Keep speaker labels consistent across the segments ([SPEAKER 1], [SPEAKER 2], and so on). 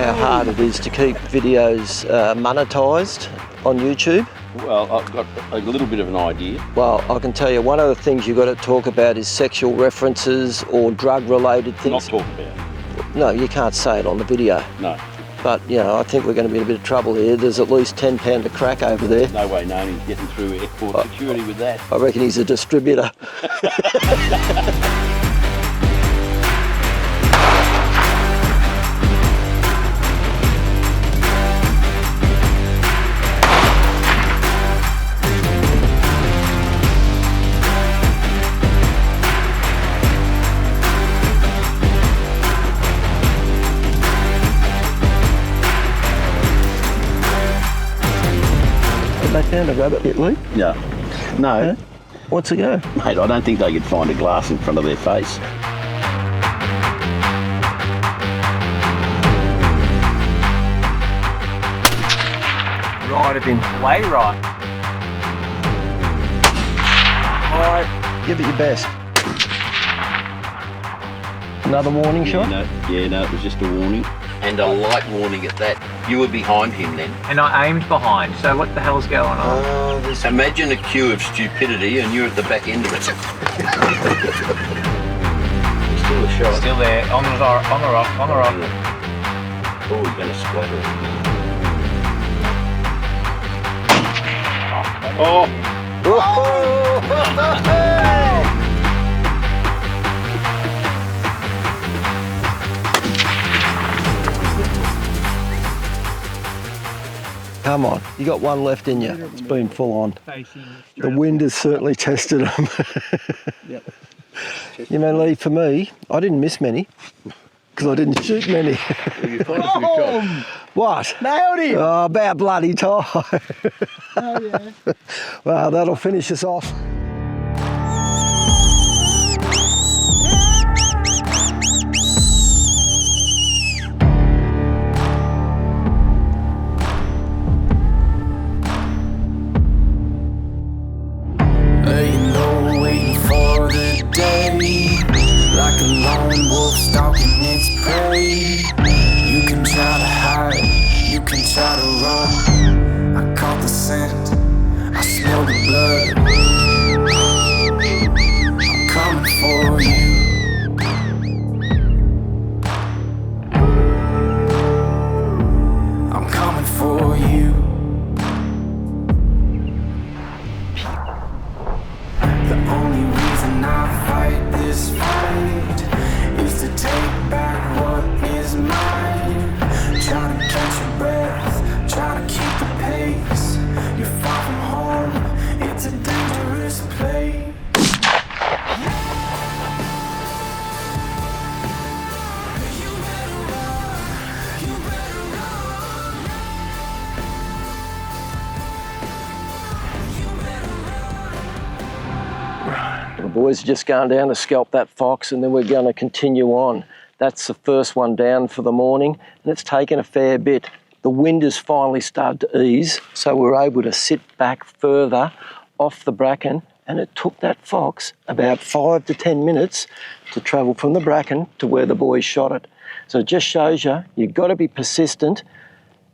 [SPEAKER 1] how hard it is to keep videos monetised on YouTube?
[SPEAKER 2] Well, I've got a little bit of an idea.
[SPEAKER 1] Well, I can tell you one of the things you've got to talk about is sexual references or drug-related things.
[SPEAKER 2] Not talk about it.
[SPEAKER 1] No, you can't say it on the video.
[SPEAKER 2] No.
[SPEAKER 1] But, you know, I think we're going to be in a bit of trouble here. There's at least 10 pound of crack over there.
[SPEAKER 2] No way, no, he's getting through airport security with that.
[SPEAKER 1] I reckon he's a distributor. Back down the rabbit pit, Lee?
[SPEAKER 2] No. No.
[SPEAKER 1] Huh? What's it go?
[SPEAKER 2] Mate, I don't think they could find a glass in front of their face.
[SPEAKER 1] Right of him.
[SPEAKER 3] Way right.
[SPEAKER 1] Alright, give it your best. Another warning shot?
[SPEAKER 2] No, it was just a warning. And a light warning at that. You were behind him then.
[SPEAKER 3] And I aimed behind, so what the hell's going on?
[SPEAKER 2] Imagine a queue of stupidity and you're at the back end of it. Still a shot.
[SPEAKER 3] Still there, on the rock.
[SPEAKER 2] Oh, he's going to splatter it. Oh!
[SPEAKER 1] Come on, you got one left in you. It's been full on. The wind has certainly tested them. You know, Lee, for me, I didn't miss many because I didn't shoot many. What?
[SPEAKER 4] Nailed him!
[SPEAKER 1] Oh, about bloody time.
[SPEAKER 4] Oh, yeah.
[SPEAKER 1] Well, that'll finish us off.
[SPEAKER 5] Like a lone wolf stalking its prey. You can try to hide, you can try to run. I caught the scent, I smell the blood. I'm coming for you. I'm coming for you. The only reason I fight this fight is to take back what is mine. Try to catch your breath, try to keep the pace. You're far from home, it's a dangerous place. You better run, you better run. You better run.
[SPEAKER 1] The boys are just going down to scalp that fox and then we're going to continue on. That's the first one down for the morning and it's taken a fair bit. The wind has finally started to ease, so we're able to sit back further off the bracken, and it took that fox about 5 to 10 minutes to travel from the bracken to where the boys shot it. So it just shows you, you've got to be persistent.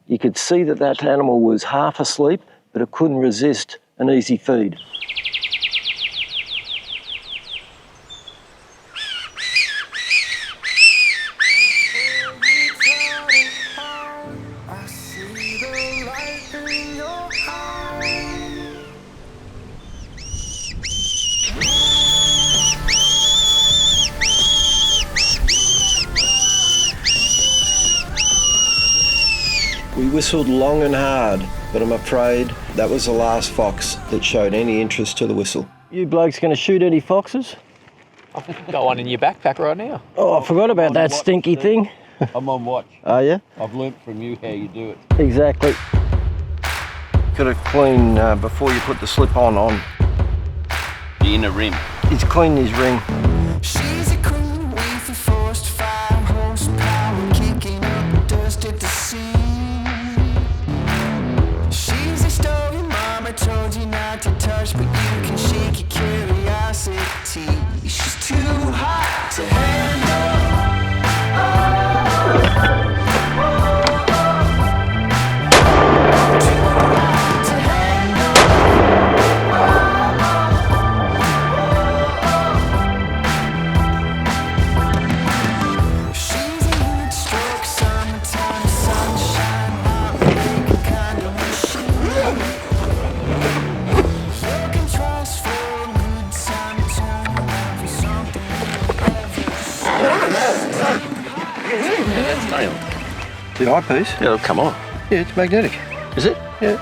[SPEAKER 1] You could see that that animal was half asleep, but it couldn't resist an easy feed.
[SPEAKER 5] I see the light in your eyes.
[SPEAKER 1] We whistled long and hard, but I'm afraid that was the last fox that showed any interest to the whistle. You blokes going to shoot any foxes?
[SPEAKER 3] I've got one in your backpack right now.
[SPEAKER 1] Oh, I forgot about that stinky thing.
[SPEAKER 2] I'm on watch.
[SPEAKER 1] Are you?
[SPEAKER 2] I've learnt from you how you do it.
[SPEAKER 1] Exactly. Got to clean before you put the slip-on on.
[SPEAKER 2] The inner rim.
[SPEAKER 1] He's cleaned his ring.
[SPEAKER 5] She's a queen with a forced 5 horsepower, kicking up dust at the seam. She's a story mama told you not to touch, but you can shake your curiosity. She's too hot to handle. Oh, oh, oh.
[SPEAKER 1] The eyepiece?
[SPEAKER 2] Yeah, it'll come on.
[SPEAKER 1] Yeah, it's magnetic.
[SPEAKER 2] Is it?
[SPEAKER 1] Yeah.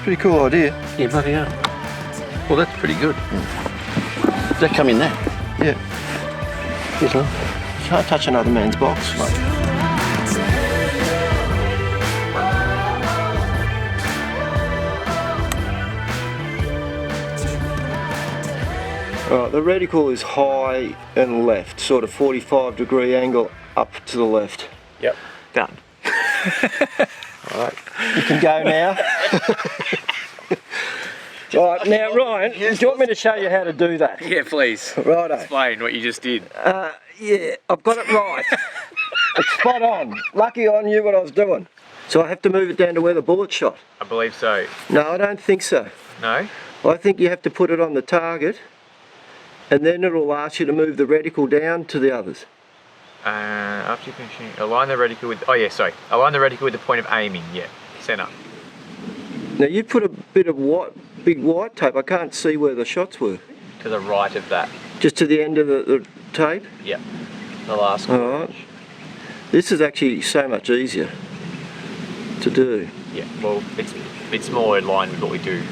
[SPEAKER 1] Pretty cool idea.
[SPEAKER 2] Yeah, bloody hell. Well, that's pretty good. Does that come in there?
[SPEAKER 1] Yeah. Here's one. Can't touch another man's box, mate. Alright, the reticle is high and left, sort of 45-degree angle up to the left.
[SPEAKER 3] Yep. Done.
[SPEAKER 1] Alright, you can go now. Right, now Ryan, do you want me to show you how to do that?
[SPEAKER 3] Yeah, please.
[SPEAKER 1] Righto.
[SPEAKER 3] Explain what you just did.
[SPEAKER 1] Yeah, I've got it right. It's spot on. Lucky I knew what I was doing. So I have to move it down to where the bullet shot.
[SPEAKER 3] I believe so.
[SPEAKER 1] No, I don't think so.
[SPEAKER 3] No?
[SPEAKER 1] I think you have to put it on the target and then it'll ask you to move the reticle down to the others.
[SPEAKER 3] After you finish, align the reticle with, align the reticle with the point of aiming, yeah, centre.
[SPEAKER 1] Now you put a bit of big white tape, I can't see where the shots were.
[SPEAKER 3] To the right of that.
[SPEAKER 1] Just to the end of the tape?
[SPEAKER 3] Yep. The last one.
[SPEAKER 1] Alright. This is actually so much easier to do.
[SPEAKER 3] Yeah, well, it's more in line with what we do.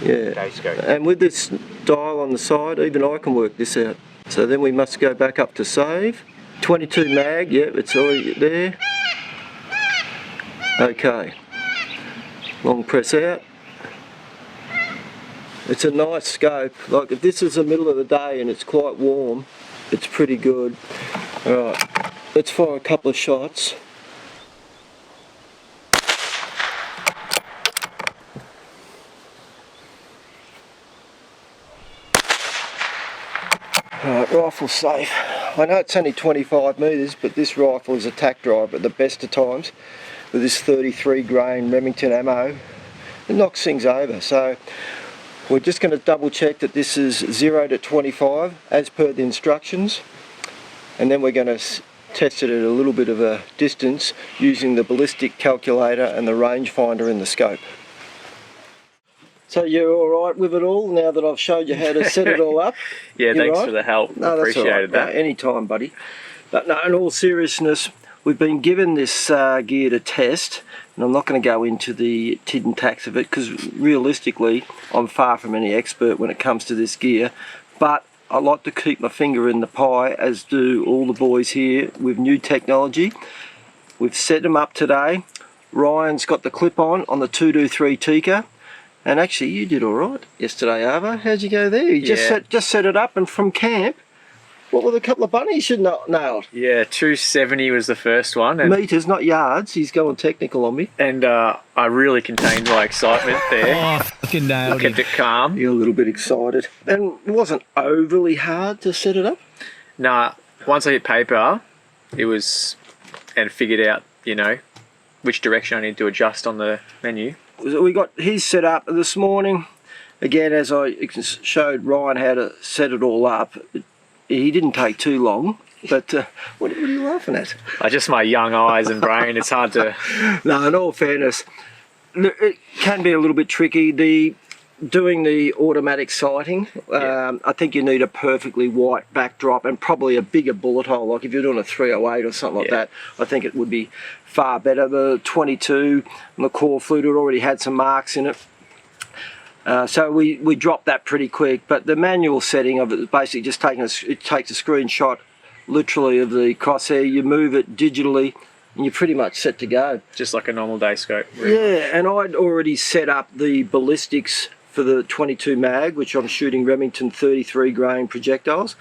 [SPEAKER 1] Yeah.
[SPEAKER 3] Day scope.
[SPEAKER 1] And with this dial on the side, even I can work this out. So then we must go back up to save. 22 mag, yep, it's already there. Okay. Long press out. It's a nice scope. Like if this is the middle of the day and it's quite warm, it's pretty good. Alright, let's fire a couple of shots. Alright, rifle safe. I know it's only 25 metres, but this rifle is a tack drive at the best of times. With this 33 grain Remington ammo, it knocks things over. So we're just going to double check that this is 0 to 25 as per the instructions, and then we're going to test it at a little bit of a distance using the ballistic calculator and the rangefinder in the scope. So you're alright with it all now that I've showed you how to set it all up?
[SPEAKER 3] Yeah,
[SPEAKER 1] You're
[SPEAKER 3] thanks
[SPEAKER 1] right?
[SPEAKER 3] for the help.
[SPEAKER 1] No, that's all right.
[SPEAKER 3] Appreciated that.
[SPEAKER 1] No, anytime, buddy. But no, in all seriousness, we've been given this gear to test, and I'm not going to go into the tid and tacks of it because realistically I'm far from any expert when it comes to this gear, but I like to keep my finger in the pie, as do all the boys here, with new technology. We've set them up today. Ryan's got the clip on the 223 Tikka. And actually, you did all right yesterday, Ava. How'd you go there? You just set it up, and from camp, what were the couple of bunnies you nailed?
[SPEAKER 3] Yeah, 270 was the first one. And,
[SPEAKER 1] Meters, not yards. He's going technical on me.
[SPEAKER 3] and I really contained my excitement there.
[SPEAKER 4] Oh, fucking nailed
[SPEAKER 3] Kept
[SPEAKER 4] it.
[SPEAKER 3] it calm.
[SPEAKER 1] You're a little bit excited. And it wasn't overly hard to set it up.
[SPEAKER 3] Nah, once I hit paper, it was, and figured out, you know, which direction I need to adjust on the menu.
[SPEAKER 1] We got his set up this morning. Again, as I showed Ryan how to set it all up, he didn't take too long. But what are you laughing at?
[SPEAKER 3] Just my young eyes and brain, it's hard to...
[SPEAKER 1] No, in all fairness, it can be a little bit tricky. Doing the automatic sighting, I think you need a perfectly white backdrop and probably a bigger bullet hole. Like if you're doing a 308 or something like that, I think it would be far better. The 22 and the core fluid already had some marks in it. So we dropped that pretty quick, but the manual setting of it is basically just it takes a screenshot literally of the crosshair, you move it digitally, and you're pretty much set to go.
[SPEAKER 3] Just like a normal day scope.
[SPEAKER 1] Yeah, and I'd already set up the ballistics for the 22 mag, which I'm shooting Remington 33 grain projectiles,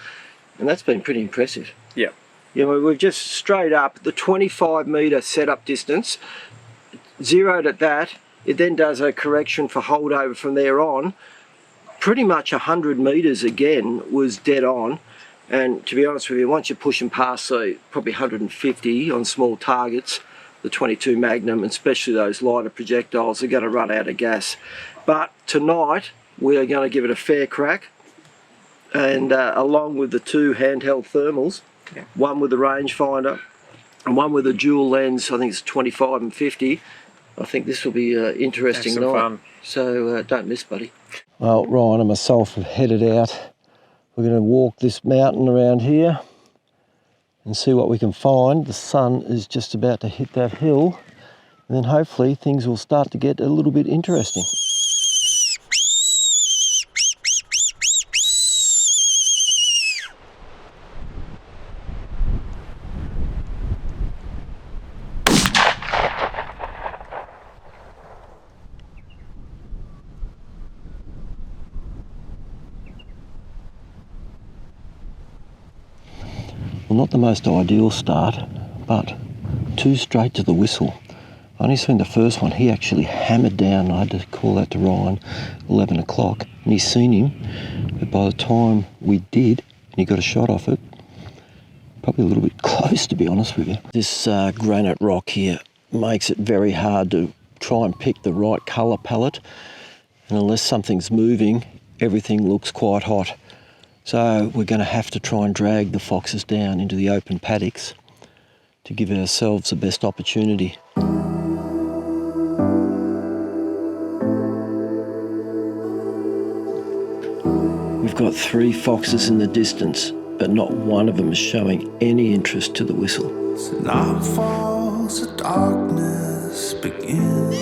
[SPEAKER 1] and that's been pretty impressive.
[SPEAKER 3] Yeah.
[SPEAKER 1] You know, we've just straight up the 25 metre setup distance, zeroed at that. It then does a correction for holdover from there on. Pretty much 100 metres again was dead on. And to be honest with you, once you're pushing past, say, probably 150 on small targets, the 22 Magnum, and especially those lighter projectiles, are going to run out of gas. But tonight, we are going to give it a fair crack. And along with the two handheld thermals, one with the rangefinder and one with a dual lens, I think it's 25 and 50, I think this will be an interesting night.
[SPEAKER 3] Fun.
[SPEAKER 1] So don't miss, buddy. Well, Ryan and myself have headed out. We're going to walk this mountain around here and see what we can find. The sun is just about to hit that hill, and then hopefully things will start to get a little bit interesting. Well, not the most ideal start, but 2 straight to the whistle. I only seen the first one. He actually hammered down. I had to call that to Ryan, 11 o'clock, and he's seen him. But by the time we did, and he got a shot off it, probably a little bit close, to be honest with you. This granite rock here makes it very hard to try and pick the right colour palette. And unless something's moving, everything looks quite hot. So we're going to have to try and drag the foxes down into the open paddocks to give ourselves the best opportunity. We've got 3 foxes in the distance, but not one of them is showing any interest to the whistle.
[SPEAKER 5] So now falls, the darkness begins,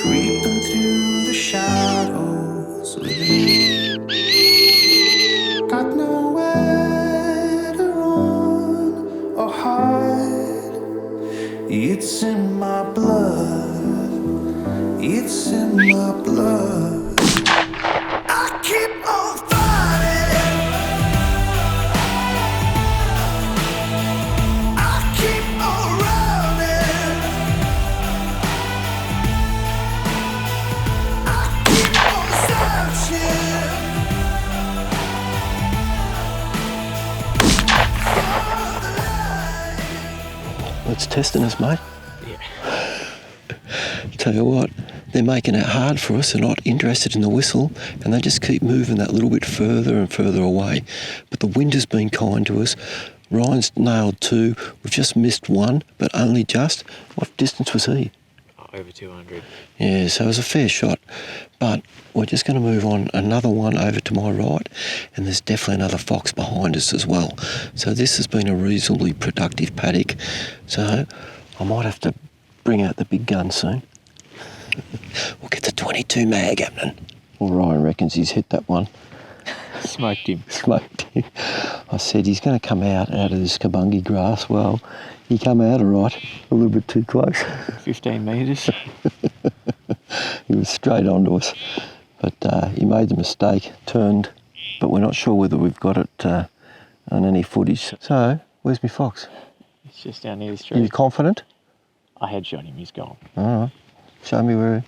[SPEAKER 5] creeping through the shadows within. Got nowhere to run or hide. It's in my blood. It's in my blood. I keep on fighting. I keep on running. I keep on searching.
[SPEAKER 1] It's testing us, mate. Tell you what, they're making it hard for us. They're not interested in the whistle, and they just keep moving that little bit further and further away. But the wind has been kind to us. Ryan's nailed 2. We've just missed 1, but only just. What distance was he?
[SPEAKER 3] Over 200.
[SPEAKER 1] Yeah, so it was a fair shot. But we're just going to move on another one over to my right, and there's definitely another fox behind us as well. So this has been a reasonably productive paddock. So I might have to bring out the big gun soon. We'll get the 22 mag happening. Well, Ryan reckons he's hit that one.
[SPEAKER 3] Smoked him.
[SPEAKER 1] Smoked him. I said he's going to come out of this kabungi grass. Well, he come out all right, a little bit too close.
[SPEAKER 3] 15 metres.
[SPEAKER 1] He was straight onto us. But he made the mistake, turned, but we're not sure whether we've got it on any footage. So, where's my fox?
[SPEAKER 3] It's just down near the
[SPEAKER 1] Are
[SPEAKER 3] street.
[SPEAKER 1] you confident?
[SPEAKER 3] I headshot him, he's gone.
[SPEAKER 1] All right. Show me where.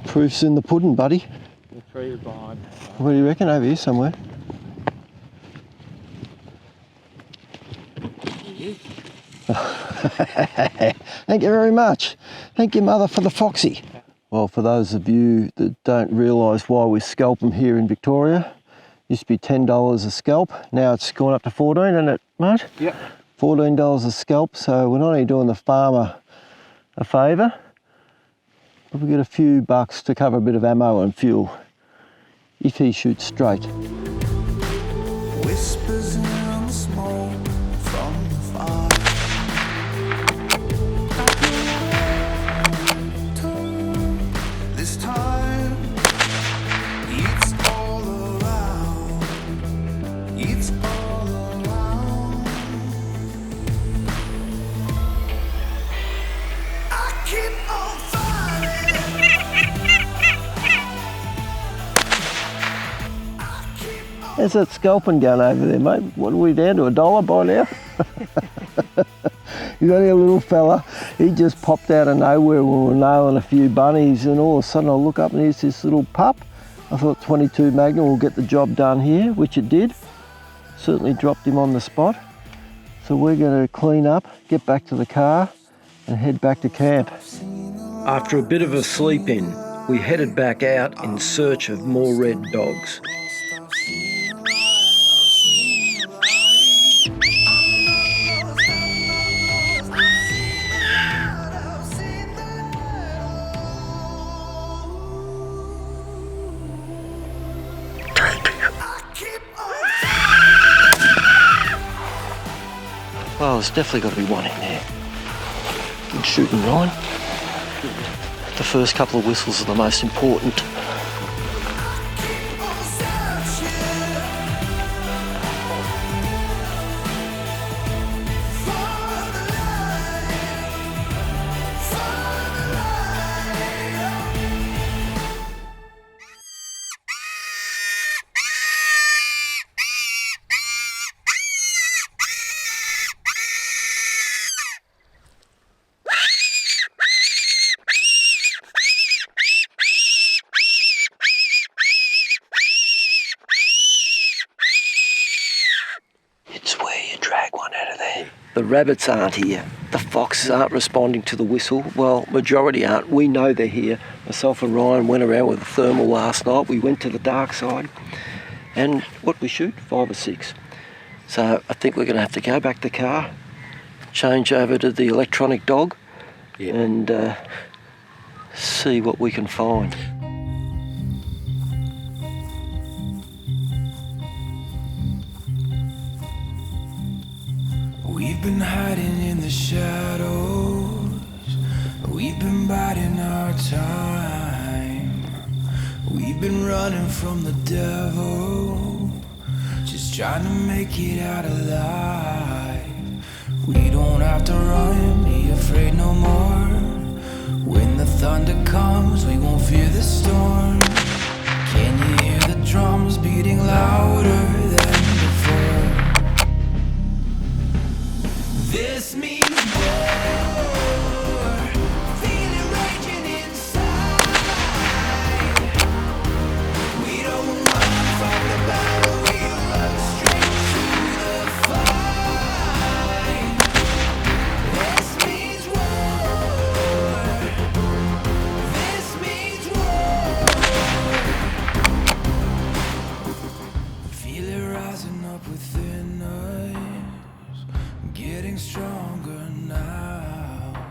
[SPEAKER 1] Proof's in the pudding, buddy.
[SPEAKER 3] The 3 are behind.
[SPEAKER 1] What do you reckon? Over here somewhere. Thank you very much. Thank you, mother, for the foxy. Well, for those of you that don't realise why we scalp them here in Victoria, used to be $10 a scalp. Now it's gone up to 14, isn't it, mate?
[SPEAKER 3] Yep.
[SPEAKER 1] $14 a scalp. So we're not only doing the farmer a favour, but we get a few bucks to cover a bit of ammo and fuel if he shoots straight.
[SPEAKER 5] Whispers in the smoke from the fire. This time, it's all around. It's all around. I keep on fighting.
[SPEAKER 1] How's that scalping gun over there, mate? What are we down to, $1 by now? He's only a little fella. He just popped out of nowhere when we were nailing a few bunnies, and all of a sudden I look up and here's this little pup. I thought 22 Magnum will get the job done here, which it did. Certainly dropped him on the spot. So we're going to clean up, get back to the car and head back to camp. After a bit of a sleep in, we headed back out in search of more red dogs. there's definitely got to be one in there. Good shooting, Ryan. The first couple of whistles are the most important. It's where you drag one out of there. The rabbits aren't here. The foxes aren't responding to the whistle. Well, majority aren't. We know they're here. Myself and Ryan went around with a thermal last night. We went to the dark side. And what we shoot? 5 or 6. So I think we're going to have to go back to the car, change over to the electronic dog, and see what we can find.
[SPEAKER 5] We've been hiding in the shadows. We've been biding our time. We've been running from the devil, just trying to make it out alive. We don't have to run, be afraid no more. When the thunder comes, we won't fear the storm. Can you hear the drums beating louder than before? This means war. Feel it raging inside. We don't run from the battle, we run straight to the fight. This means war. This means war. Feel it rising up within us, getting stronger now.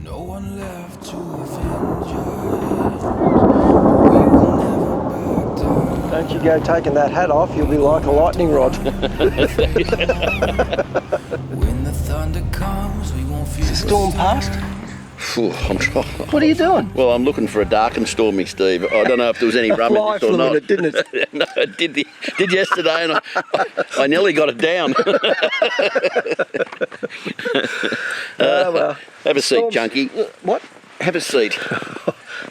[SPEAKER 5] No one left to avenge us. We will never back down.
[SPEAKER 1] Don't you go taking that hat off, you'll be like a lightning rod.
[SPEAKER 5] When the thunder comes, we won't feel
[SPEAKER 1] Is the storm past?
[SPEAKER 2] Phew, I'm trying.
[SPEAKER 1] What are you doing?
[SPEAKER 2] Well, I'm looking for a dark and stormy, Steve. I don't know if there was any rum in
[SPEAKER 1] Life
[SPEAKER 2] this or not.
[SPEAKER 1] it, didn't it?
[SPEAKER 2] No, it did yesterday, and I nearly got it down.
[SPEAKER 1] Well,
[SPEAKER 2] Have a seat,
[SPEAKER 1] storms-
[SPEAKER 2] Junkie.
[SPEAKER 1] What?
[SPEAKER 2] Have a seat.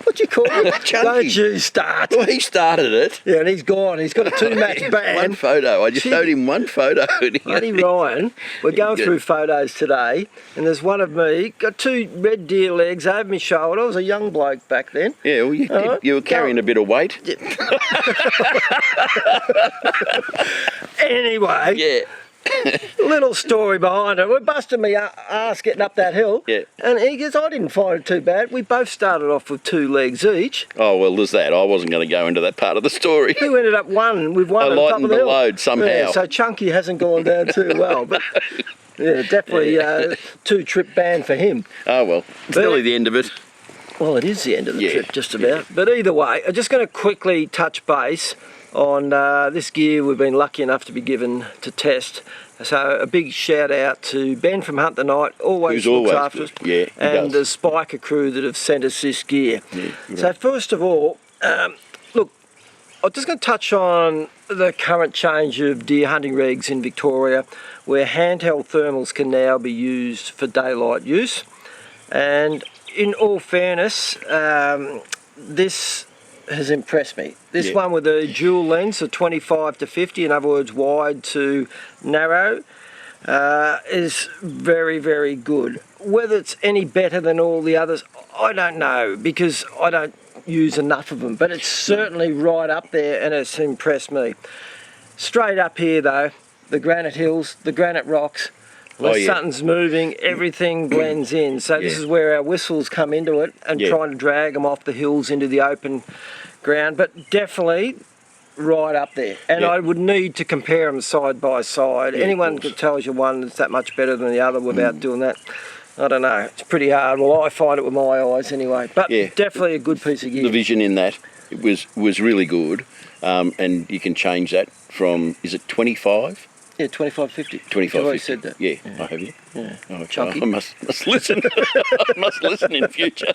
[SPEAKER 1] What do you call it?
[SPEAKER 2] Chunky.
[SPEAKER 1] Don't you start.
[SPEAKER 2] Well, he started it.
[SPEAKER 1] Yeah, and he's gone. He's got a 2-match
[SPEAKER 2] One
[SPEAKER 1] ban.
[SPEAKER 2] photo. I just showed him one photo.
[SPEAKER 1] Bloody Ryan, we're going
[SPEAKER 2] Good.
[SPEAKER 1] through photos today, and there's one of me, got 2 red deer legs over my shoulder. I was a young bloke back then.
[SPEAKER 2] Yeah, well, you were carrying a bit of weight.
[SPEAKER 1] Anyway,
[SPEAKER 2] Yeah.
[SPEAKER 1] little story behind it. We're busting me ass getting up that hill.
[SPEAKER 2] Yeah.
[SPEAKER 1] And he goes, I didn't find it too bad. We both started off with 2 legs each.
[SPEAKER 2] Oh, well, there's that. I wasn't going to go into that part of the story.
[SPEAKER 1] Who ended up with one
[SPEAKER 2] I
[SPEAKER 1] at the top of
[SPEAKER 2] lightened
[SPEAKER 1] the
[SPEAKER 2] the
[SPEAKER 1] hill.
[SPEAKER 2] load somehow.
[SPEAKER 1] Yeah, so Chunky hasn't gone down too well. But yeah, definitely 2-trip ban for him.
[SPEAKER 2] Oh, well, it's
[SPEAKER 1] But-
[SPEAKER 2] nearly the end of it.
[SPEAKER 1] Well, it is the end of the
[SPEAKER 2] Yeah.
[SPEAKER 1] trip, just about. But either way, I'm just going to quickly touch base on this gear we've been lucky enough to be given to test. So a big shout out to Ben from Hunt the Night, always
[SPEAKER 2] Who's
[SPEAKER 1] looks
[SPEAKER 2] always
[SPEAKER 1] after us,
[SPEAKER 2] good. Yeah, he
[SPEAKER 1] and
[SPEAKER 2] does.
[SPEAKER 1] the Spiker crew that have sent us this gear.
[SPEAKER 2] Yeah,
[SPEAKER 1] So first of all, look, I'm just going to touch on the current change of deer hunting rigs in Victoria, where handheld thermals can now be used for daylight use. And in all fairness, this has impressed me. This
[SPEAKER 2] Yeah.
[SPEAKER 1] one with a dual lens of 25 to 50, in other words wide to narrow, is very, very good. Whether it's any better than all the others, I don't know, because I don't use enough of them, but it's certainly right up there and it's impressed me. Straight up here though, the granite hills, the granite rocks, unless
[SPEAKER 2] yeah.
[SPEAKER 1] something's moving, everything blends in. So this
[SPEAKER 2] Yeah.
[SPEAKER 1] is where our whistles come into it and
[SPEAKER 2] Yeah.
[SPEAKER 1] trying to drag them off the hills into the open ground, but definitely right up there. And
[SPEAKER 2] Yeah.
[SPEAKER 1] I would need to compare them side by side.
[SPEAKER 2] Yeah, of
[SPEAKER 1] Anyone
[SPEAKER 2] course.
[SPEAKER 1] that tells you one that's that much better than the other without doing that, I don't know. It's pretty hard. Well, I find it with my eyes anyway. But
[SPEAKER 2] Yeah.
[SPEAKER 1] definitely a good piece of gear.
[SPEAKER 2] The vision in that was really good, and you can change that from, is it 25
[SPEAKER 1] Yeah, 25, 50.
[SPEAKER 2] 25,
[SPEAKER 1] I've always
[SPEAKER 2] 50.
[SPEAKER 1] said that.
[SPEAKER 2] Yeah, I have you.
[SPEAKER 1] Yeah.
[SPEAKER 2] Oh, okay.
[SPEAKER 1] Chunky.
[SPEAKER 2] I must listen. I must listen in future.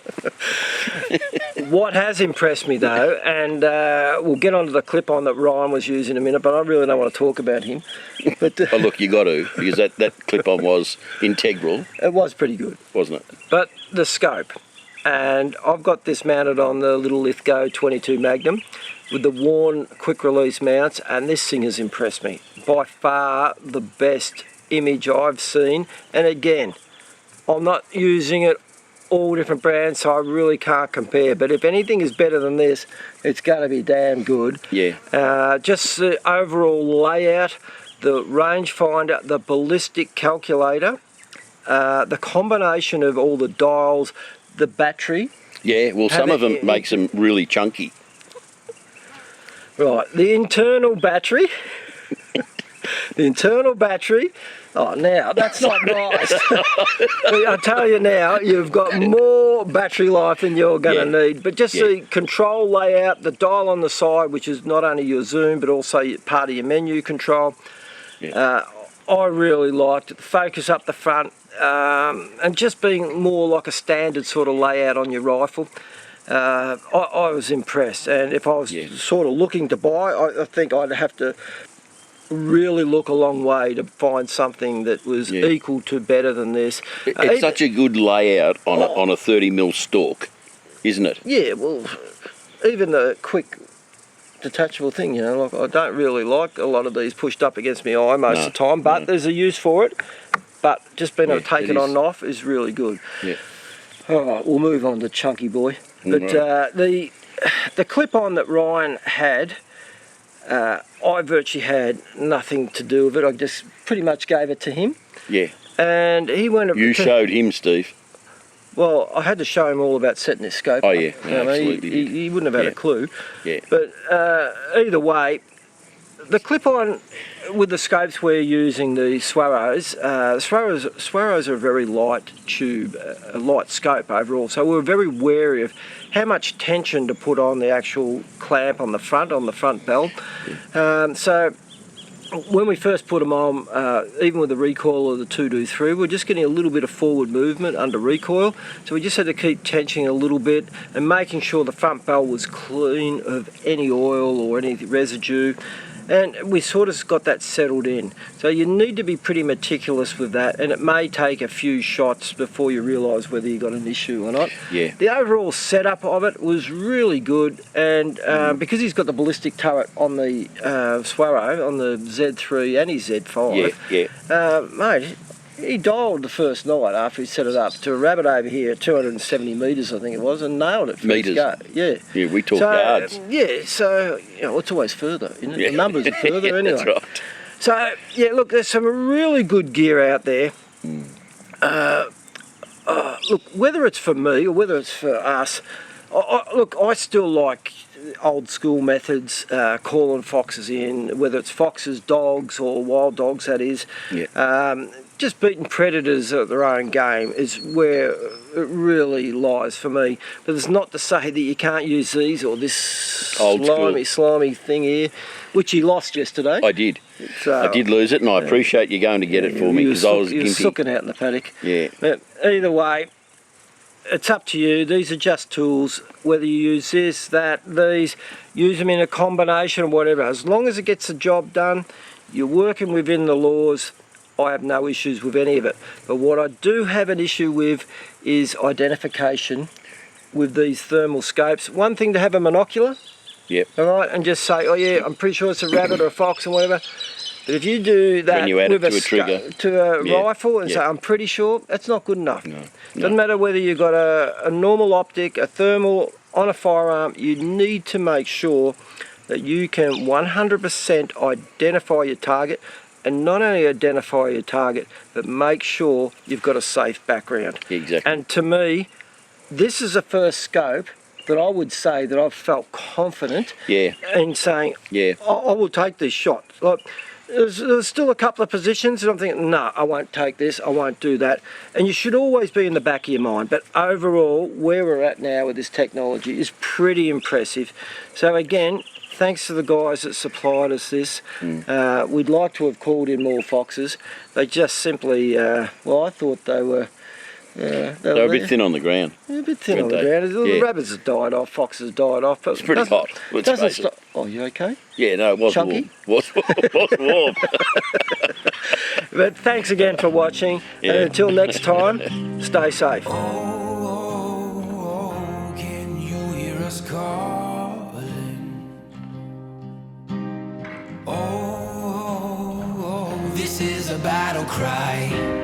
[SPEAKER 1] What has impressed me though, and we'll get onto the clip-on that Ryan was using in a minute, but I really don't want to talk about him. But
[SPEAKER 2] Oh, look, you got to, because that clip-on was integral,
[SPEAKER 1] it was pretty good.
[SPEAKER 2] wasn't it?
[SPEAKER 1] But the scope, and I've got this mounted on the little Lithgow 22 Magnum with the worn quick release mounts, and this thing has impressed me. By far the best image I've seen, and again, I'm not using it all different brands, so I really can't compare, but if anything is better than this, it's going to be damn good.
[SPEAKER 2] Yeah.
[SPEAKER 1] Just the overall layout, the rangefinder, the ballistic calculator, the combination of all the dials, the battery.
[SPEAKER 2] Yeah, well, some of them makes them really chunky.
[SPEAKER 1] Right, the internal battery. The internal battery. Oh, now that's not nice. I tell you now, you've got more battery life than you're going to need. But just the control layout, the dial on the side, which is not only your zoom but also part of your menu control.
[SPEAKER 2] Yeah.
[SPEAKER 1] I really liked it. The focus up the front, and just being more like a standard sort of layout on your rifle. I was impressed, and if I was sort of looking to buy, I think I'd have to really look a long way to find something that was equal to better than this.
[SPEAKER 2] It's such a good layout on a 30mm stalk, isn't it?
[SPEAKER 1] Yeah, well, even the quick detachable thing, you know, like I don't really like a lot of these pushed up against my eye most of the time, but there's a use for it. But just being able to take it on and off is really good.
[SPEAKER 2] Yeah.
[SPEAKER 1] All right, we'll move on to Chunky Boy. But the clip-on that Ryan had, I virtually had nothing to do with it. I just pretty much gave it to him.
[SPEAKER 2] Yeah.
[SPEAKER 1] And he went...
[SPEAKER 2] You showed him, Steve.
[SPEAKER 1] Well, I had to show him all about setting his scope
[SPEAKER 2] Oh,
[SPEAKER 1] up.
[SPEAKER 2] yeah. No, absolutely.
[SPEAKER 1] He wouldn't have had a clue.
[SPEAKER 2] Yeah.
[SPEAKER 1] But either way, the clip-on with the scopes we're using, the Swarrows, Swarrows are a very light tube, a light scope overall. So we're very wary of how much tension to put on the actual clamp on the front bell. So when we first put them on, even with the recoil of the 223, we're just getting a little bit of forward movement under recoil. So we just had to keep tensioning a little bit and making sure the front bell was clean of any oil or any residue. And we sort of got that settled in. So you need to be pretty meticulous with that, and it may take a few shots before you realise whether you got an issue or not.
[SPEAKER 2] Yeah.
[SPEAKER 1] The overall setup of it was really good, and because he's got the ballistic turret on the Swarrow, on the Z3 and his Z5, mate, he dialed the first night after he set it up to a rabbit over here at 270 metres, I think it was, and nailed it.
[SPEAKER 2] Metres?
[SPEAKER 1] Yeah.
[SPEAKER 2] Yeah, we talk yards.
[SPEAKER 1] Yeah, so, you know, it's always further, isn't it? The numbers are further anyway.
[SPEAKER 2] That's right.
[SPEAKER 1] So, yeah, look, there's some really good gear out there. Look, whether it's for me or whether it's for us, I still like old school methods, calling foxes in, whether it's foxes, dogs, or wild dogs, that is.
[SPEAKER 2] Yeah.
[SPEAKER 1] Just beating predators at their own game is where it really lies for me. But it's not to say that you can't use these or this slimy thing here, which he lost yesterday.
[SPEAKER 2] I did.
[SPEAKER 1] So,
[SPEAKER 2] I did lose it, and I appreciate you going to get it for me because I was
[SPEAKER 1] he was
[SPEAKER 2] gimpy.
[SPEAKER 1] sooking out in the paddock.
[SPEAKER 2] Yeah.
[SPEAKER 1] But either way, it's up to you. These are just tools. Whether you use this, that, these, use them in a combination or whatever. As long as it gets the job done, you're working within the laws. I have no issues with any of it. But what I do have an issue with is identification with these thermal scopes. One thing to have a monocular,
[SPEAKER 2] Yep.
[SPEAKER 1] all right, and just say, oh yeah, I'm pretty sure it's a rabbit or a fox and whatever. But if you do that
[SPEAKER 2] When you add
[SPEAKER 1] with
[SPEAKER 2] it to a trigger.
[SPEAKER 1] to a rifle and say, I'm pretty sure, that's not good enough.
[SPEAKER 2] No.
[SPEAKER 1] Doesn't matter whether you've got a normal optic, a thermal on a firearm, you need to make sure that you can 100% identify your target, and not only identify your target, but make sure you've got a safe background.
[SPEAKER 2] Exactly.
[SPEAKER 1] And to me, this is the first scope that I would say that I've felt confident in saying, I will take these shots. Like, there's still a couple of positions and I'm thinking, no, I won't take this, I won't do that. And you should always be in the back of your mind. But overall, where we're at now with this technology is pretty impressive. So again, thanks to the guys that supplied us this. We'd like to have called in more foxes. They just simply, well, I thought they were...
[SPEAKER 2] They're a bit thin on the ground.
[SPEAKER 1] A bit thin on the
[SPEAKER 2] weren't
[SPEAKER 1] ground.
[SPEAKER 2] they?
[SPEAKER 1] The rabbits have died off, foxes died off. But
[SPEAKER 2] It's pretty hot. Let's
[SPEAKER 1] doesn't
[SPEAKER 2] face it.
[SPEAKER 1] stop. Oh, you okay?
[SPEAKER 2] Yeah, no, it was
[SPEAKER 1] Chunky?
[SPEAKER 2] warm. Was warm.
[SPEAKER 1] But thanks again for watching.
[SPEAKER 2] Yeah.
[SPEAKER 1] And until next time, stay safe.
[SPEAKER 5] Oh, can you hear us calling? Oh, this is a battle cry.